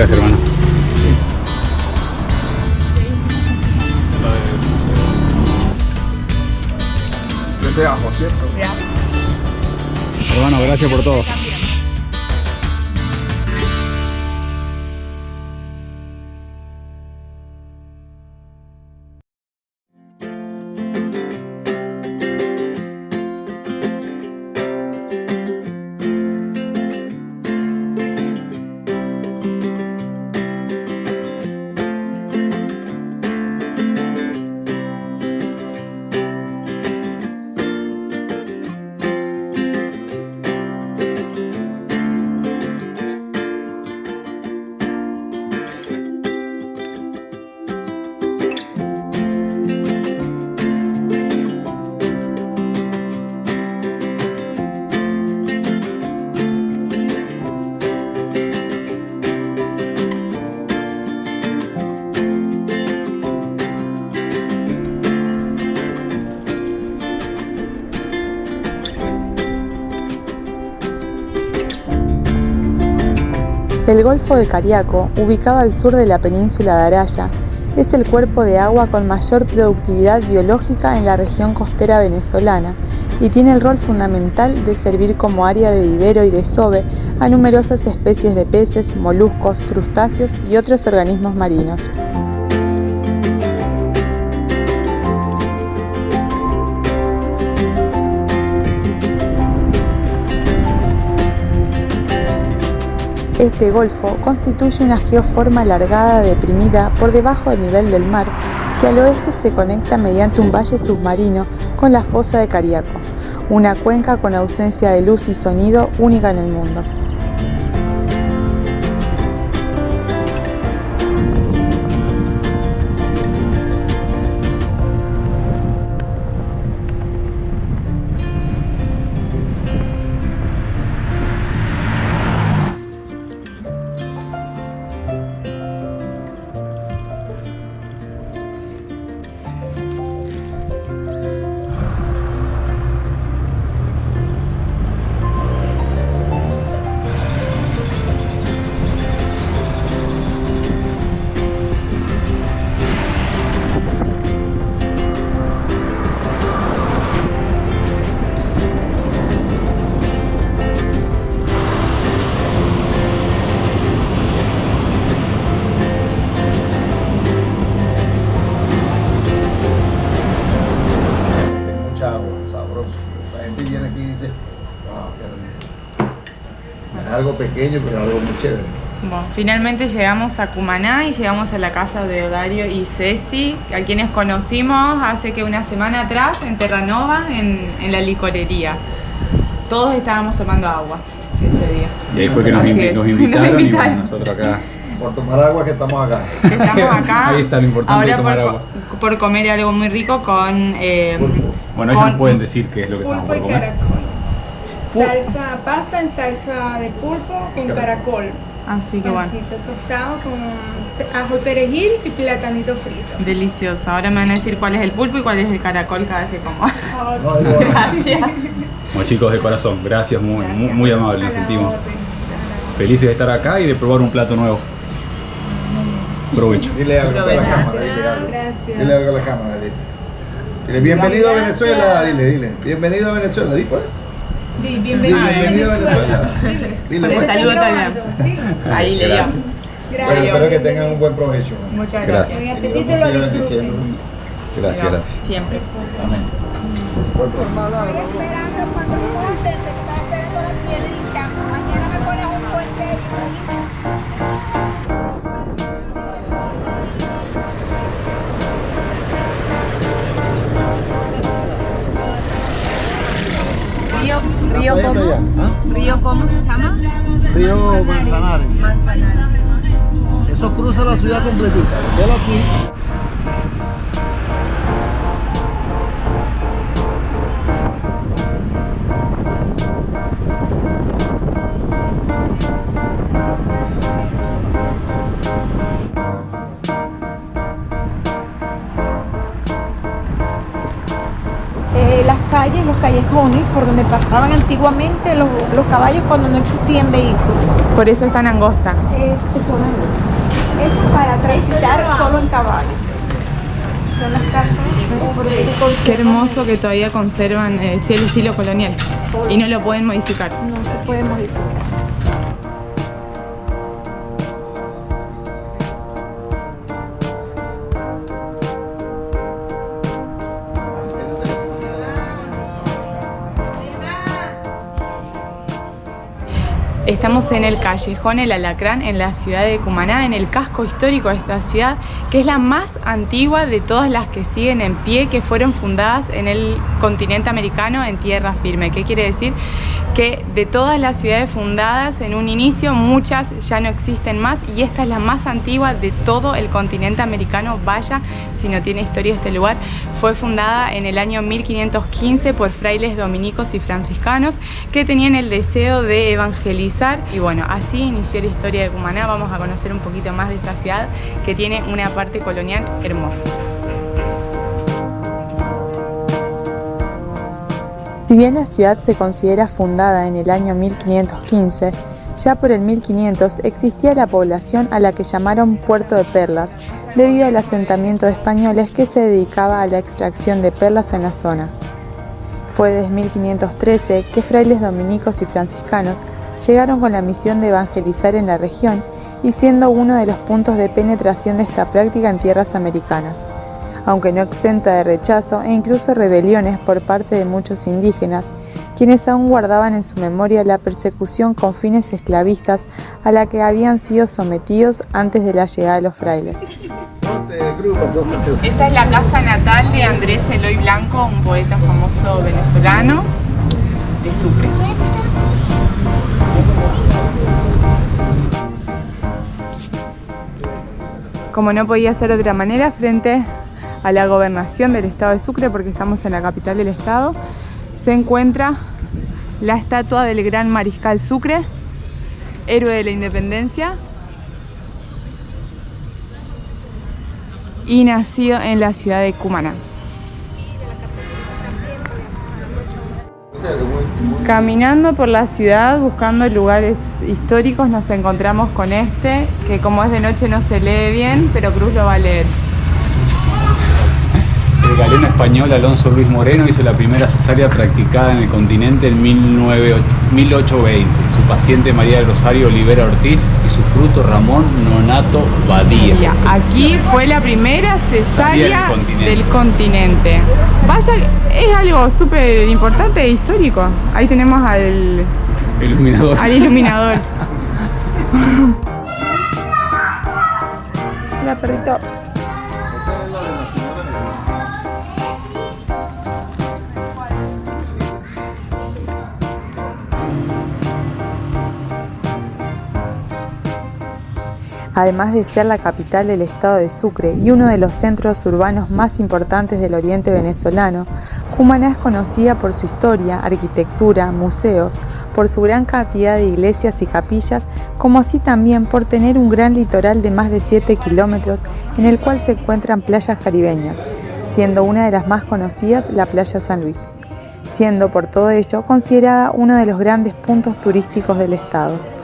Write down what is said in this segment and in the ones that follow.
Gracias, hermano. De ajo, ¿cierto? Ya. Hermano, gracias por todo. El Golfo de Cariaco, ubicado al sur de la península de Araya, es el cuerpo de agua con mayor productividad biológica en la región costera venezolana y tiene el rol fundamental de servir como área de vivero y desove a numerosas especies de peces, moluscos, crustáceos y otros organismos marinos. Este golfo constituye una geoforma alargada deprimida por debajo del nivel del mar, que al oeste se conecta mediante un valle submarino con la fosa de Cariaco, una cuenca con ausencia de luz y sonido única en el mundo. Algo pequeño, pero algo muy chévere. Bueno, finalmente llegamos a Cumaná y llegamos a la casa de Odario y Ceci, a quienes conocimos hace que una semana atrás en Terranova, en la licorería. Todos estábamos tomando agua ese día. Y ahí fue que nos invitaron y bueno, nosotros acá. Por tomar agua que estamos acá. Estamos acá. Ahí está lo importante de tomar agua. Por comer algo muy rico con... Bueno, ellos pueden decir qué es lo que estamos por Pulpo y comer. caracol. Salsa, pasta en salsa de pulpo con caracol. Así que bueno. Pancito tostado con ajo y perejil y platanito frito. Delicioso. Ahora me van a decir cuál es el pulpo y cuál es el caracol cada vez que como. No, Gracias. Bueno, chicos, de corazón, gracias, muy amables, nos sentimos orden. felices de estar acá y de probar un plato nuevo. Provecho. Dile algo a la Provecho. cámara, dile algo. Gracias. Dile algo a la cámara, dile bienvenido a Venezuela, dile. Bienvenido a Venezuela, di pues. Bienvenido a Bienvenido a Venezuela. Venezuela. Dile Le pues. saludo también. Ahí le dio. Gracias. Bueno, Gracias. espero que tengan un buen provecho. Muchas Gracias. Que mi Que Dios apetito nos lo siga disfruten. bendiciendo. Gracias. Siempre. Amén. Esperando cuando montes, te está esperando la piedrita. Mañana me pones un puente. ¿Río cómo? ¿Río cómo se llama? Río Manzanares. Eso cruza la ciudad completita. Velo aquí. Las calles, los callejones por donde pasaban antiguamente los caballos cuando no existían vehículos. Por eso es tan angosta. Hecho para transitar solo en caballo. Son las casas. Qué hermoso que todavía conservan sí, el estilo colonial y no lo pueden modificar. No se puede modificar. Estamos en el callejón El Alacrán en la ciudad de Cumaná, en el casco histórico de esta ciudad, que es la más antigua de todas las que siguen en pie, que fueron fundadas en el continente americano en tierra firme. ¿Qué quiere decir? Que de todas las ciudades fundadas en un inicio, muchas ya no existen más y esta es la más antigua de todo el continente americano. Vaya si no tiene historia este lugar. Fue fundada en el año 1515 por frailes dominicos y franciscanos que tenían el deseo de evangelizar. Y bueno, así inició la historia de Cumaná. Vamos a conocer un poquito más de esta ciudad que tiene una parte colonial hermosa. Si bien la ciudad se considera fundada en el año 1515, ya por el 1500 existía la población a la que llamaron Puerto de Perlas, debido al asentamiento de españoles que se dedicaba a la extracción de perlas en la zona. Fue desde 1513 que frailes dominicos y franciscanos llegaron con la misión de evangelizar en la región y siendo uno de los puntos de penetración de esta práctica en tierras americanas, aunque no exenta de rechazo e incluso rebeliones por parte de muchos indígenas, quienes aún guardaban en su memoria la persecución con fines esclavistas a la que habían sido sometidos antes de la llegada de los frailes. Esta es la casa natal de Andrés Eloy Blanco, un poeta famoso venezolano de Sucre. Como no podía ser de otra manera, frente a la gobernación del estado de Sucre, porque estamos en la capital del estado, se encuentra la estatua del gran mariscal Sucre, héroe de la independencia y nacido en la ciudad de Cumaná. Caminando por la ciudad buscando lugares históricos nos encontramos con este, que como es de noche no se lee bien, pero Cruz lo va a leer. El galeno español Alonso Luis Moreno hizo la primera cesárea practicada en el continente en 1820. Su paciente María del Rosario Olivera Ortiz y su fruto Ramón Nonato Badía. Aquí fue la primera cesárea del continente. Vaya, es algo súper importante e histórico. Ahí tenemos al iluminador. Al iluminador. Hola, perrito. Además de ser la capital del estado de Sucre y uno de los centros urbanos más importantes del oriente venezolano, Cumaná es conocida por su historia, arquitectura, museos, por su gran cantidad de iglesias y capillas, como así también por tener un gran litoral de más de 7 kilómetros en el cual se encuentran playas caribeñas, siendo una de las más conocidas la playa San Luis, siendo por todo ello considerada uno de los grandes puntos turísticos del estado.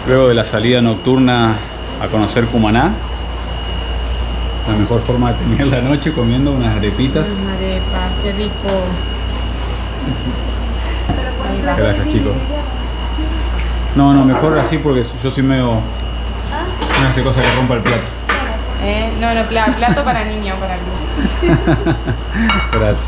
Luego de la salida nocturna a conocer Cumaná, la mejor forma de terminar la noche comiendo unas arepitas. Una arepa, qué rico. Gracias, chicos. No, mejor así porque yo soy medio... No hace cosa que rompa el plato. No, plato para niño, para Cruz. Gracias.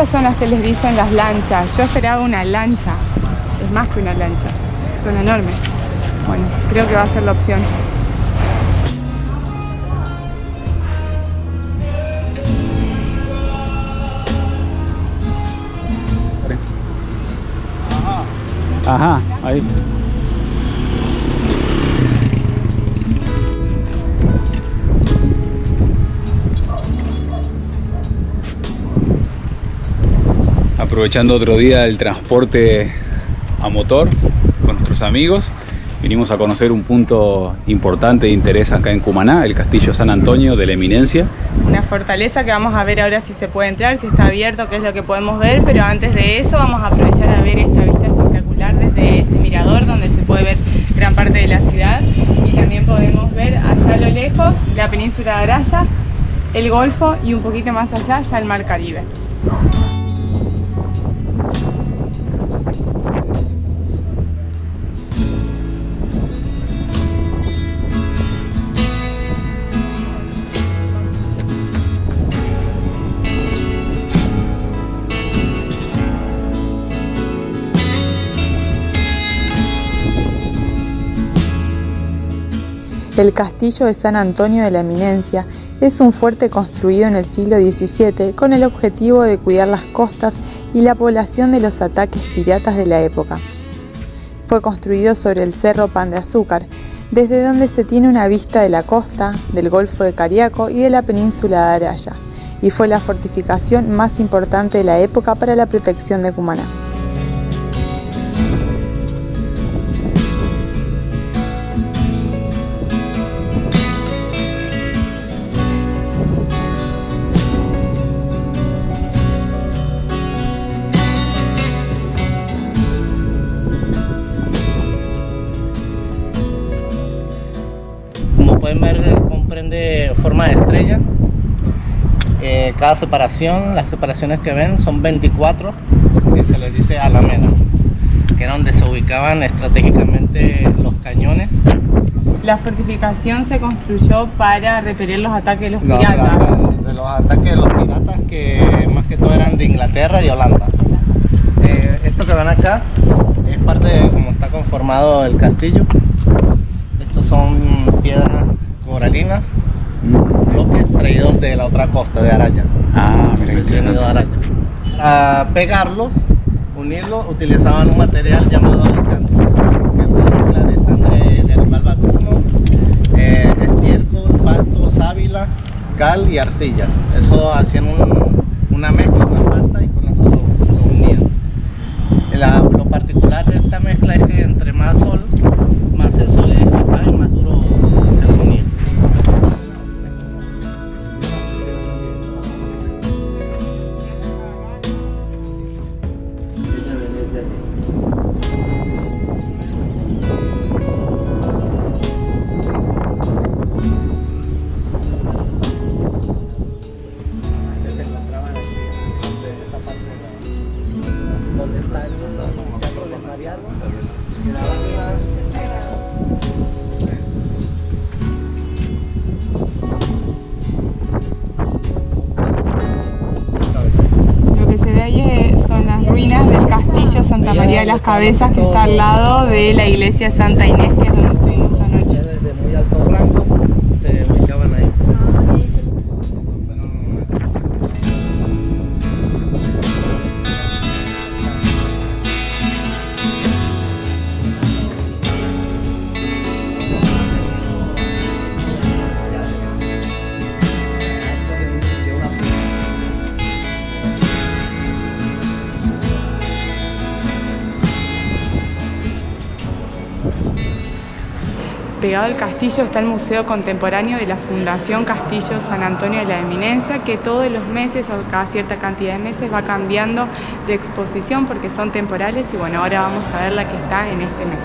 Estas son las que les dicen las lanchas. Yo esperaba una lancha, es más que una lancha, son enormes. Bueno, creo que va a ser la opción. Ajá, ahí. Aprovechando otro día del transporte a motor con nuestros amigos, vinimos a conocer un punto importante de interés acá en Cumaná, el Castillo San Antonio de la Eminencia. Una fortaleza que vamos a ver ahora si se puede entrar, si está abierto, qué es lo que podemos ver, pero antes de eso vamos a aprovechar a ver esta vista espectacular desde este mirador donde se puede ver gran parte de la ciudad y también podemos ver allá a lo lejos la península de Araya, el Golfo y un poquito más allá ya el Mar Caribe. El Castillo de San Antonio de la Eminencia es un fuerte construido en el siglo XVII con el objetivo de cuidar las costas y la población de los ataques piratas de la época. Fue construido sobre el Cerro Pan de Azúcar, desde donde se tiene una vista de la costa, del Golfo de Cariaco y de la península de Araya, y fue la fortificación más importante de la época para la protección de Cumaná. Pueden ver, comprende forma de estrella. Cada separación, las separaciones que ven son 24, que se les dice alamedas, que era donde se ubicaban estratégicamente los cañones. La fortificación se construyó para repeler los ataques de los piratas. De los ataques de los piratas, que más que todo eran de Inglaterra y Holanda. Esto que ven acá es parte de cómo está conformado el castillo. Estos son piedras coralinas, bloques traídos de la otra costa de Araya. De Araya. Para pegarlos, unirlos, utilizaban un material llamado alicante, que es una mezcla de sangre de animal vacuno, estiércol, pasto, sábila, cal y arcilla. Eso hacían una mezcla, una pasta, y con eso lo unían. Lo particular de esta mezcla es que entre más sol, más se solidifica y más duro se ponía. Lo que se ve ahí son las ruinas del castillo Santa María de las Cabezas, que está al lado de la iglesia Santa Inés, que es donde estuvimos anoche. Desde muy alto rango se ubicaban ahí. Pegado al castillo está el Museo Contemporáneo de la Fundación Castillo San Antonio de la Eminencia, que todos los meses o cada cierta cantidad de meses va cambiando de exposición porque son temporales, y bueno, ahora vamos a ver la que está en este mes.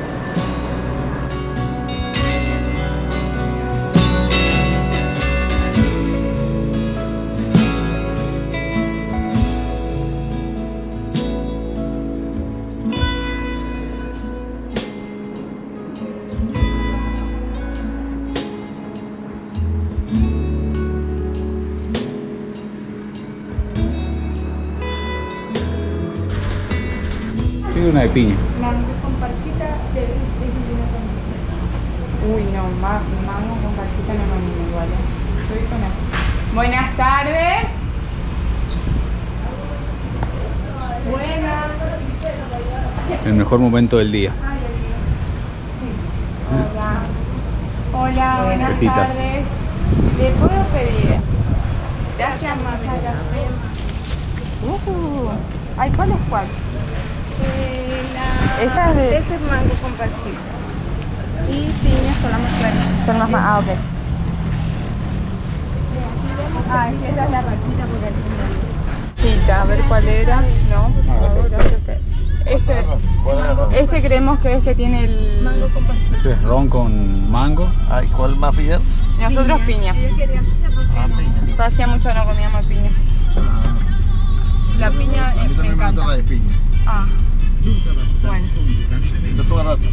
Sí, una de piña. Mango con parchita de divino también. Uy, no, mango con parchita no me animo igual. Estoy con esto. Buenas tardes. Buena. El mejor momento del día. Hola. Hola, buenas Petitas. tardes. ¿Le puedo pedir? Gracias, muchas gracias. Ay, ¿cuál es cuál? Esta es de... Ese es mango con parchita. Y piña son las más buenas. Son más... Ah, ok. Ah, es que esa es la parchita porque... Chita, a ver cuál era. No, por favor, gracias. Este creemos que es que tiene el... Mango con parchita. Ese es ron con mango. Ay, ¿cuál más piden? Nosotros piña. Piña. Hacía mucho no comíamos piña. La piña A mí me también me encanta. gusta la de piña. Ah, bueno. ¿De tu barato?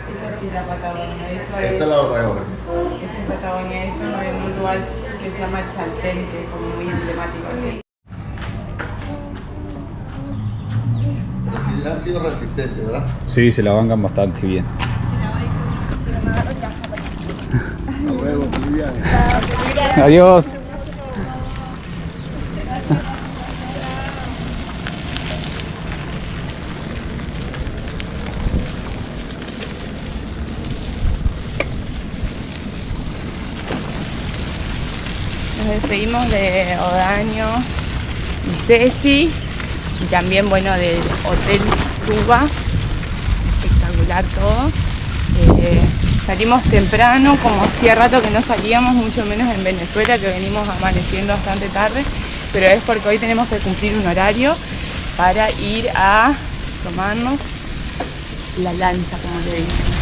Esa sí es la Patagonia. Eso Esta es la otra Jorge. Esa es Patagonia. Eso en un lugar que se llama Chaltén, que es como muy emblemático aquí. Pero sí han sido resistentes, ¿verdad? Sí, se la bancan bastante bien. Hasta luego, bolivianos. Adiós. Nos despedimos de Odaño y Ceci y también, bueno, del Hotel Suba. Espectacular todo. Salimos temprano, como hacía rato que no salíamos, mucho menos en Venezuela, que venimos amaneciendo bastante tarde, pero es porque hoy tenemos que cumplir un horario para ir a tomarnos la lancha, como le dicen.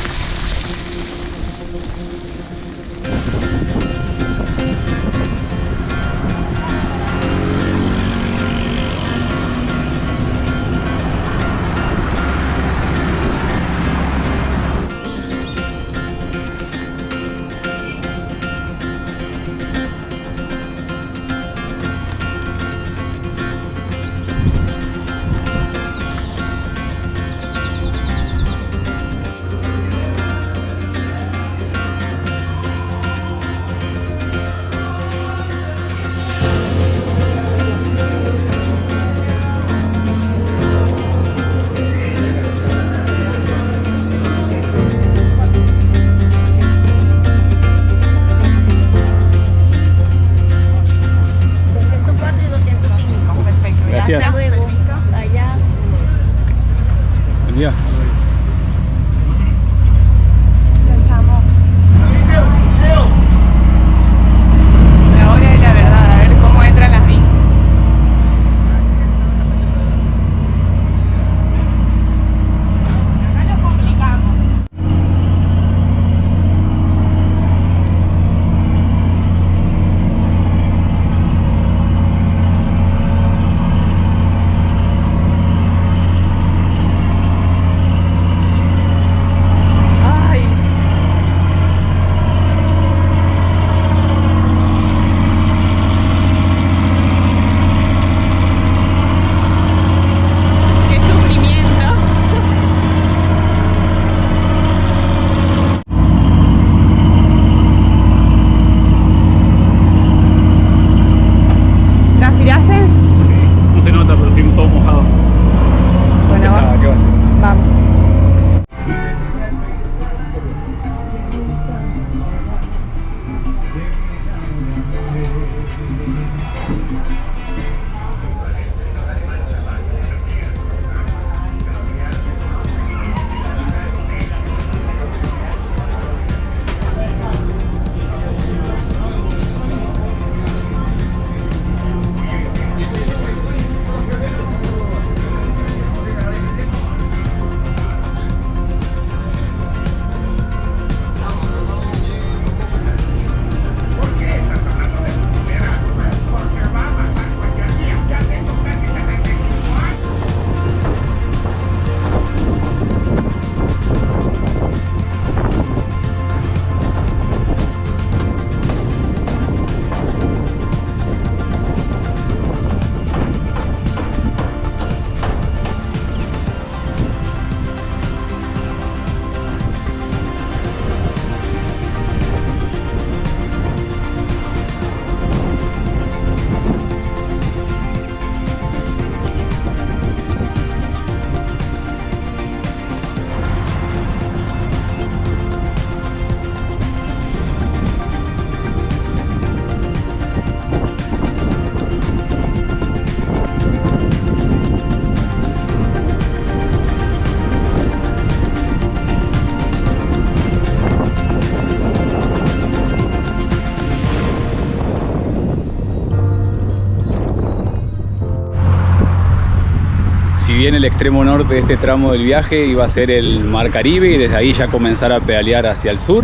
bien el extremo norte de este tramo del viaje iba a ser el Mar Caribe y desde ahí ya comenzar a pedalear hacia el sur,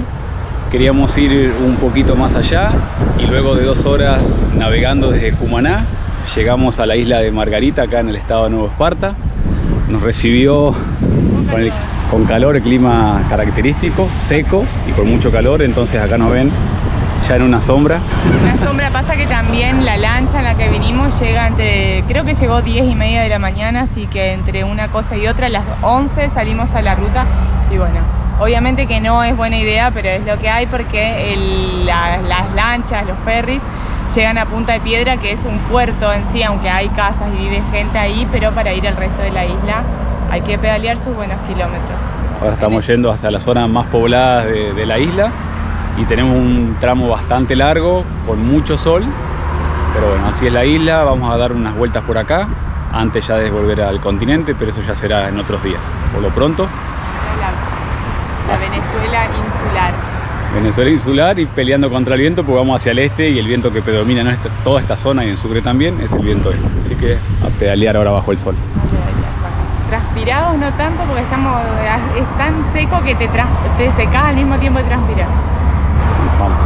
queríamos ir un poquito más allá y luego de 2 horas navegando desde Cumaná llegamos a la isla de Margarita, acá en el estado de Nueva Esparta. Nos recibió con calor, el clima característico, seco y con mucho calor, entonces acá nos ven ya en una sombra. Una sombra. Pasa que también la lancha en la que vinimos llega creo que llegó 10:30 de la mañana, así que entre una cosa y otra, a las 11 salimos a la ruta y bueno, obviamente que no es buena idea, pero es lo que hay porque las lanchas, los ferries, llegan a Punta de Piedra, que es un puerto en sí, aunque hay casas y vive gente ahí, pero para ir al resto de la isla hay que pedalear sus buenos kilómetros. Ahora estamos yendo hacia las zonas más pobladas de la isla y tenemos un tramo bastante largo, con mucho sol, pero bueno, así es la isla. Vamos a dar unas vueltas por acá, antes ya de volver al continente, pero eso ya será en otros días. Por lo pronto, la Venezuela insular. Venezuela insular y peleando contra el viento, porque vamos hacia el este y el viento que predomina en toda esta zona y en Sucre también es el viento este. Así que a pedalear ahora bajo el sol. Transpirados no tanto porque es tan seco que te secas al mismo tiempo de transpirar. Vamos.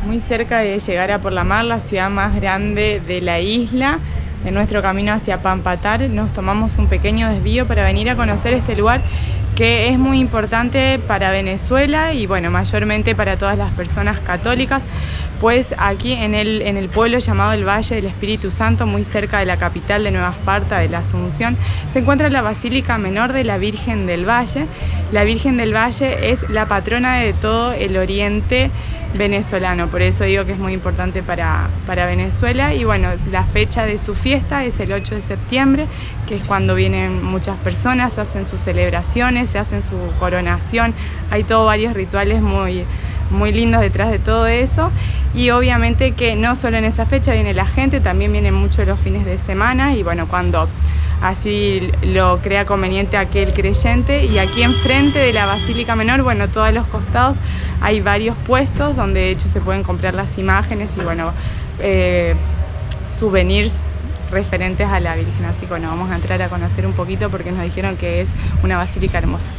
Muy cerca de llegar a Porlamar, la ciudad más grande de la isla. En nuestro camino hacia Pampatar nos tomamos un pequeño desvío para venir a conocer este lugar que es muy importante para Venezuela y bueno, mayormente para todas las personas católicas, pues aquí en el pueblo llamado el Valle del Espíritu Santo, muy cerca de la capital de Nueva Esparta, de la Asunción, se encuentra la Basílica Menor de la Virgen del Valle. La Virgen del Valle es la patrona de todo el oriente venezolano, por eso digo que es muy importante para Venezuela. Y bueno, la fecha de su fiesta es el 8 de septiembre, que es cuando vienen muchas personas, hacen sus celebraciones, se hacen su coronación, hay varios rituales muy lindos detrás de todo eso. Y obviamente que no solo en esa fecha viene la gente, también vienen mucho los fines de semana y bueno, cuando así lo crea conveniente aquel creyente. Y aquí enfrente de la Basílica Menor, bueno, todos los costados hay varios puestos donde de hecho se pueden comprar las imágenes y bueno, souvenirs referentes a la Virgen. Así que bueno, vamos a entrar a conocer un poquito porque nos dijeron que es una basílica hermosa.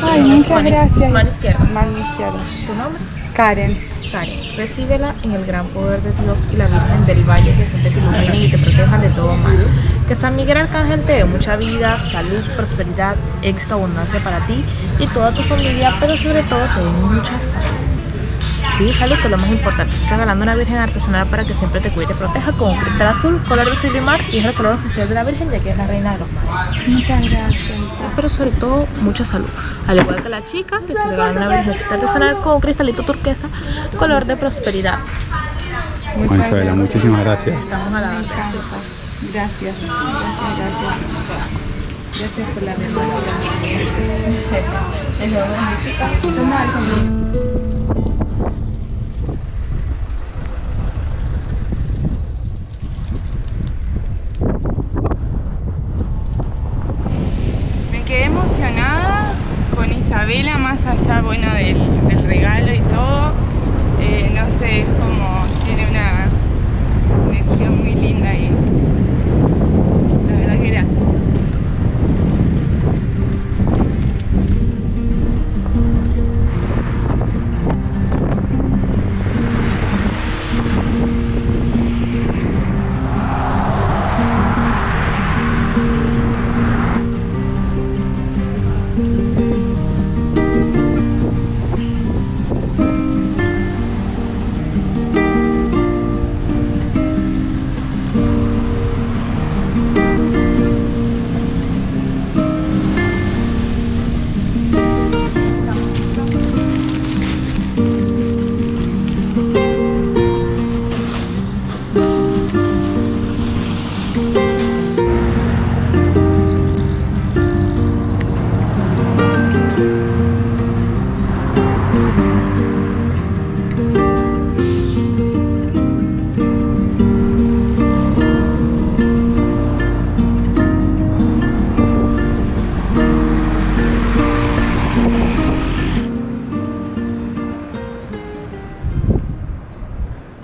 Ay, muchas gracias. Mano izquierda. Mano izquierda. ¿Tu nombre? Karen. Karen, recíbela en el gran poder de Dios y la Virgen del Valle, que siempre te iluminen y te protejan de todo mal. Que San Miguel Arcángel te dé mucha vida, salud, prosperidad, éxito, abundancia para ti y toda tu familia, pero sobre todo te dé mucha salud. Y salud, que es lo más importante. Estoy regalando una Virgen artesanal para que siempre te cuide y te proteja con un cristal azul, color de cielo y mar, y es el color oficial de la Virgen, ya que es la reina de los mares. Muchas gracias. Pero sobre todo, mucha salud. Al igual que la chica, te estoy regalando una Virgen artesanal con un cristalito turquesa, color de prosperidad. Bueno, Isabela, muchísimas gracias. Estamos a la orden. Gracias. Gracias por la memoria. Es lo de música. Me quedé emocionada con Isabela, más allá, bueno, del regalo y todo. No sé, es como tiene una energía muy linda y la verdad que gracias.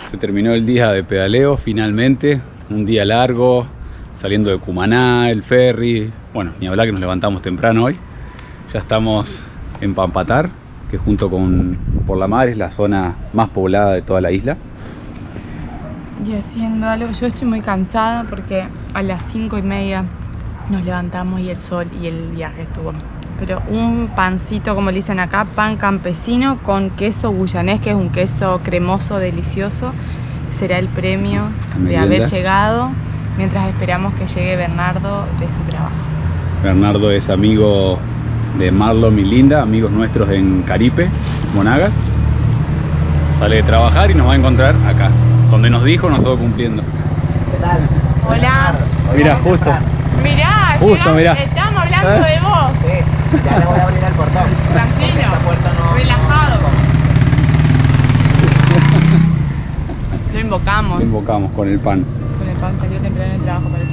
Se terminó el día de pedaleo finalmente, un día largo, saliendo de Cumaná, el ferry, bueno, ni hablar que nos levantamos temprano hoy. Ya estamos en Pampatar, que junto con Por la Mar es la zona más poblada de toda la isla. Y haciendo algo, yo estoy muy cansada porque a las 5:30 nos levantamos y el sol y el viaje estuvo. Pero un pancito, como le dicen acá, pan campesino con queso guyanés, que es un queso cremoso, delicioso, será el premio de haber llegado mientras esperamos que llegue Bernardo de su trabajo. Bernardo es amigo de Marlon y Linda, amigos nuestros en Caripe, Monagas. Sale de trabajar y nos va a encontrar acá, donde nos dijo, nosotros cumpliendo. ¿Qué tal? Hola. Mira, justo. Mirá, Justo, mirá. estamos hablando de vos. Sí, ya le voy a abrir el portón. Tranquilo, Esta puerta no... relajado. Lo invocamos. Lo invocamos con el pan. Con el pan salió temprano del trabajo, parece.